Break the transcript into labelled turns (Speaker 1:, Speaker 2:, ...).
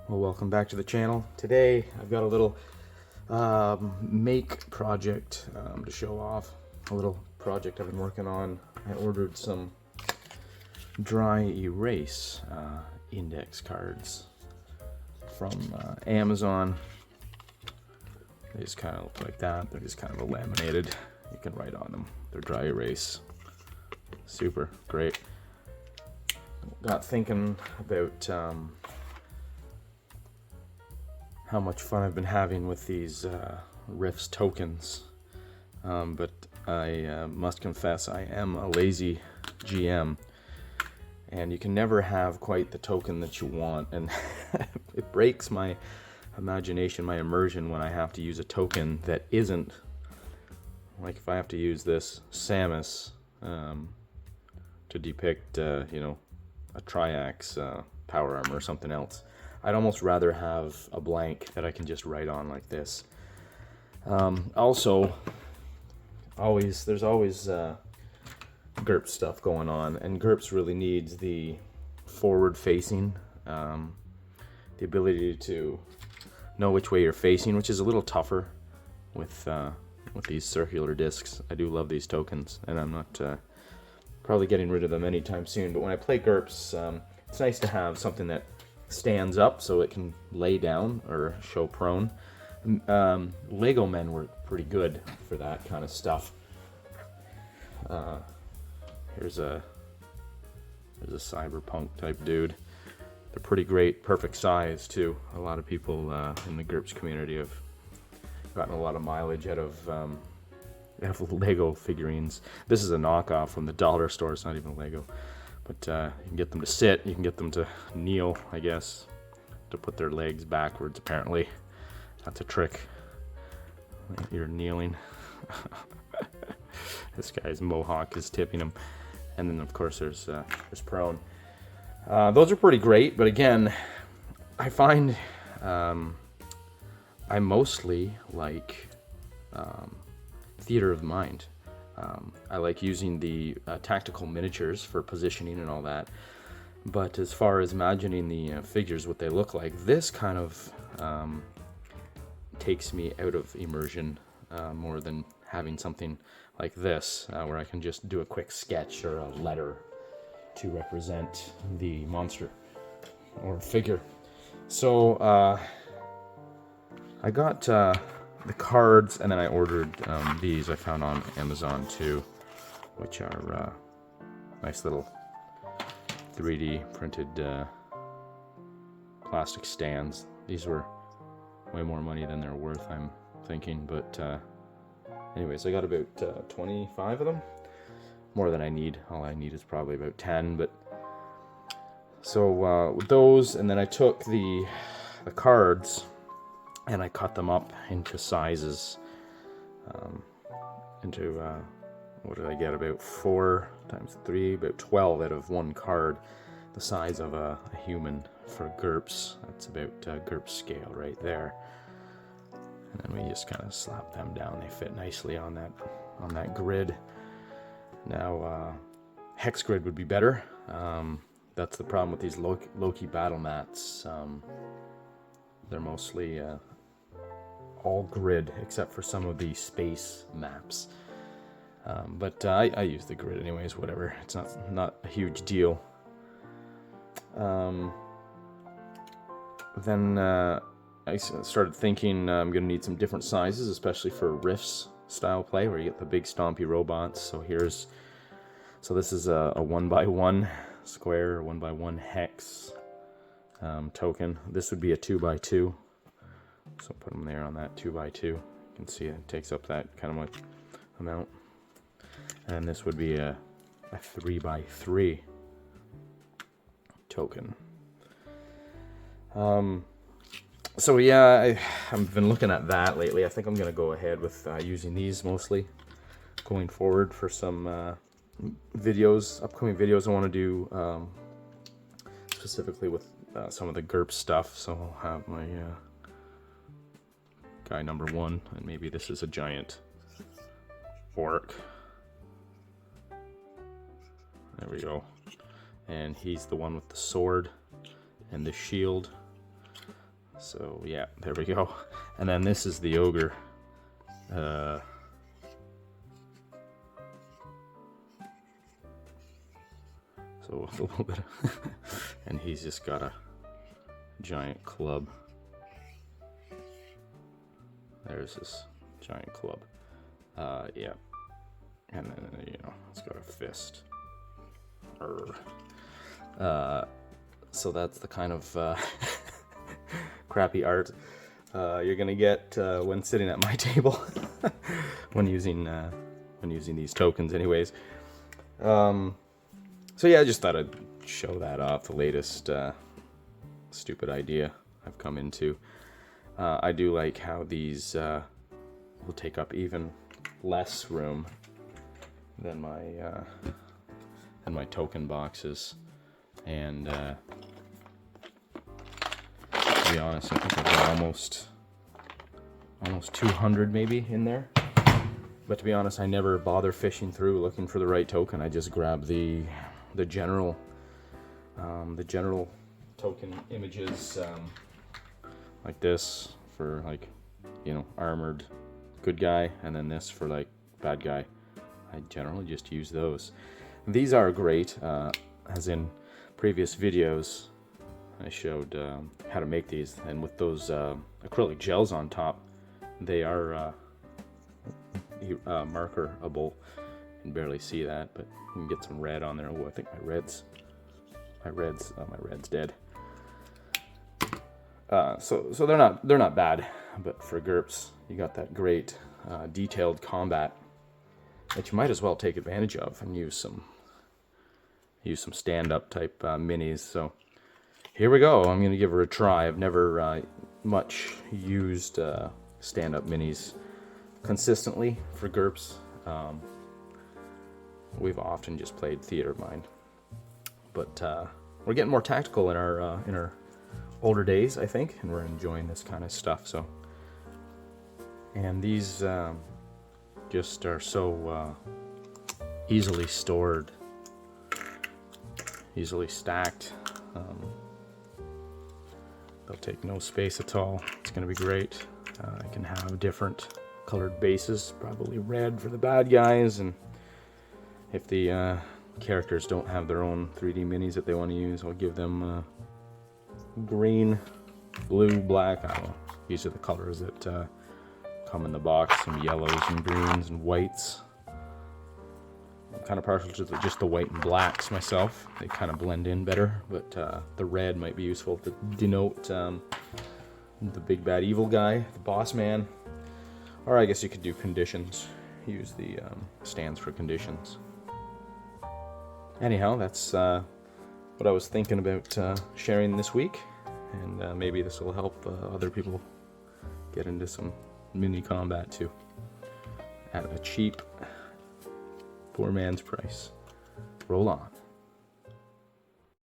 Speaker 1: Well, welcome back to the channel. Today I've got a little make project to show off. A little project I've been working on. I ordered some dry erase index cards from Amazon. They just kind of look like that. They're just kind of laminated. You can write on them. They're dry erase. Super great. Got thinking about how much fun I've been having with these Rifts tokens, but I must confess I am a lazy GM, and you can never have quite the token that you want, and it breaks my imagination, my immersion, when I have to use a token that isn't, like if I have to use this Samus to depict, you know, a Triax power armor or something else. I'd almost rather have a blank that I can just write on like this. Also, there's always GURPS stuff going on, and GURPS really needs the forward-facing, the ability to know which way you're facing, which is a little tougher with these circular discs. I do love these tokens, and I'm not probably getting rid of them anytime soon. But when I play GURPS, it's nice to have something that stands up so it can lay down or show prone. Lego men were pretty good for that kind of stuff. Here's a cyberpunk type dude. They're pretty great, perfect size too. A lot of people in the GURPS community have gotten a lot of mileage out of Lego figurines. This is a knockoff from the dollar store. It's not even Lego. But you can get them to sit, you can get them to kneel, I guess, to put their legs backwards, apparently. That's a trick. You're kneeling. This guy's mohawk is tipping him. And then, of course, there's prone. Those are pretty great, but again, I find I mostly like theater of the mind. I like using the tactical miniatures for positioning and all that, but as far as imagining the figures, what they look like, this kind of takes me out of immersion more than having something like this, where I can just do a quick sketch or a letter to represent the monster or figure. So I got the cards, and then I ordered these I found on Amazon too, which are nice little 3D printed plastic stands. These were way more money than they're worth, I'm thinking, but anyways, I got about 25 of them, more than I need. All I need is probably about 10, but so with those, and then I took the cards and I cut them up into sizes, what did I get, about 4 times 3, about 12 out of one card, the size of a human for GURPS. That's about GURPS scale right there. And then we just kind of slap them down. They fit nicely on that grid. Now, hex grid would be better. That's the problem with these Loki battle mats. They're mostly all grid except for some of the space maps, but I use the grid anyways, whatever. It's not a huge deal. Then I started thinking I'm gonna need some different sizes, especially for Rifts style play where you get the big stompy robots. So this is a 1x1 square, 1x1 hex token. This would be a 2x2. So put them there on that 2x2. You can see it takes up that kind of much amount. And this would be a 3x3 token. So yeah, I've been looking at that lately. I think I'm gonna go ahead with using these mostly going forward for some videos, upcoming videos I want to do, specifically with some of the GURPS stuff. So I'll have my guy number 1, and maybe this is a giant orc. There we go. And he's the one with the sword and the shield. So yeah, there we go. And then this is the ogre. So a little bit of and he's just got a giant club. There's this giant club. Yeah. And then, you know, it's got a fist. So that's the kind of crappy art you're gonna get when sitting at my table when using these tokens, anyways. So yeah, I just thought I'd show that off, the latest stupid idea I've come into. I do like how these will take up even less room than my token boxes, and to be honest, I think I've got almost 200 maybe in there. But to be honest, I never bother fishing through looking for the right token. I just grab the general token images, like this for, like, you know, armored good guy, and then this for like bad guy. I generally just use those. These are great, as in previous videos I showed how to make these, and with those acrylic gels on top, they are markerable. You can barely see that, but you can get some red on there. Oh, I think my red's dead. So they're not bad, but for GURPS, you got that great detailed combat that you might as well take advantage of and use some stand-up type minis. So here we go. I'm gonna give her a try. I've never much used stand-up minis consistently for GURPS. We've often just played Theater of Mind, but we're getting more tactical in our older days, I think, and we're enjoying this kind of stuff. So, and these just are so easily stored, easily stacked. They'll take no space at all. It's going to be great. I can have different colored bases, probably red for the bad guys, and if the characters don't have their own 3D minis that they want to use, I'll give them green, blue, black. I don't know. These are the colors that come in the box, some yellows and greens and whites. I'm kind of partial to just the white and blacks myself. They kind of blend in better, but the red might be useful to denote the big bad evil guy, the boss man. Or I guess you could do conditions. Use the stands for conditions. Anyhow, that's what I was thinking about sharing this week, and maybe this will help other people get into some mini combat too at a cheap, poor man's price. Roll on.